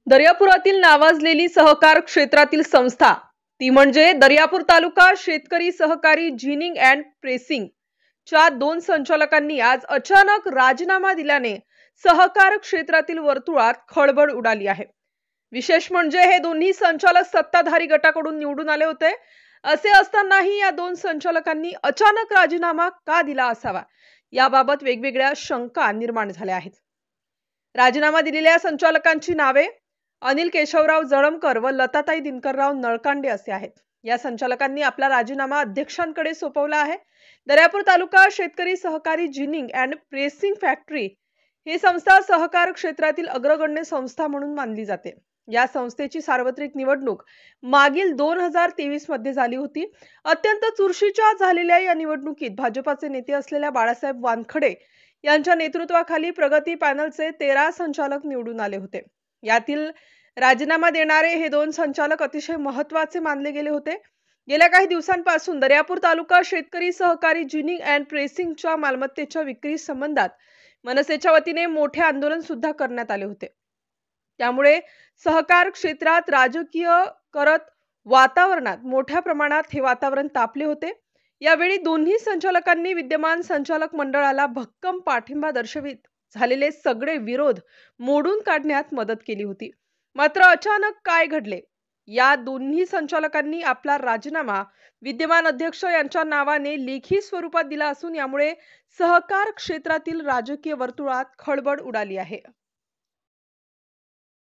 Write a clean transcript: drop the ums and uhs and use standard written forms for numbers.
दर्यापुरातील नावाजलेली सहकार क्षेत्रातील संस्था ती म्हणजे दर्यापूर तालुका शेतकरी सहकारी जिनिंग अँड प्रेसिंग च्या दोन संचालकांनी आज अचानक राजीनामा दिल्याने सहकार क्षेत्रातील वर्तुळात खळबळ उडाली आहे। विशेष म्हणजे हे दोन्ही संचालक सत्ताधारी गटाकडून निवडून आले होते। असे असतानाही या दोन संचालकांनी अचानक राजीनामा का दिला असावा याबाबत वेगवेगळ्या शंका निर्माण झाल्या आहेत। राजीनामा दिलेल्या संचालकांची नावे अनिल केशवराव जळमकर व लताताई दिनकरराव नळकांडे असे आहेत। या संचालकांनी आपला राजीनामा अध्यक्षांकडे सोपवला आहे। दर्यापूर तालुका शेतकरी सहकारी जिनिंग अँड प्रेसिंग फॅक्टरी ही संस्था सहकार क्षेत्रातील अग्रगण्य संस्था म्हणून मानली जाते। या संस्थेची सार्वत्रिक निवडणूक मागील 2023 मध्ये झाली होती। अत्यंत चुरशीच्या झालेल्या या निवडणुकीत भाजपाचे नेते असलेल्या बाळासाहेब वानखडे यांच्या नेतृत्वाखाली प्रगती पॅनलचे 13 संचालक निवडून आले होते। यातील राजीनामा देणारे हे दोन संचालक अतिशय महत्त्वाचे मानले गेले होते। गेल्या काही दिवसांपासून दर्यापूर तालुका शेतकरी सहकारी जिनिंग अँड प्रेसिंगच्या मालमत्तेच्या विक्री संबंधात मनसेच्या वतीने मोठे आंदोलन सुद्धा करण्यात आले होते। त्यामुळे सहकार क्षेत्रात राजकीय करत वातावरणात मोठ्या प्रमाणात हे वातावरण तापले होते। यावेळी दोन्ही संचालकांनी विद्यमान संचालक मंडळाला भक्कम पाठिंबा दर्शवित झालेले सगळे विरोध मोडून काढण्यात मदत केली होती। मात्र अचानक काय घडले? या दोन्ही संचालकांनी आपला राजीनामा विद्यमान अध्यक्ष यांच्या नावाने लेखी स्वरूपात दिला असून यामुळे सहकार क्षेत्रातील राजकीय वर्तुळात खळबळ उडाली आहे।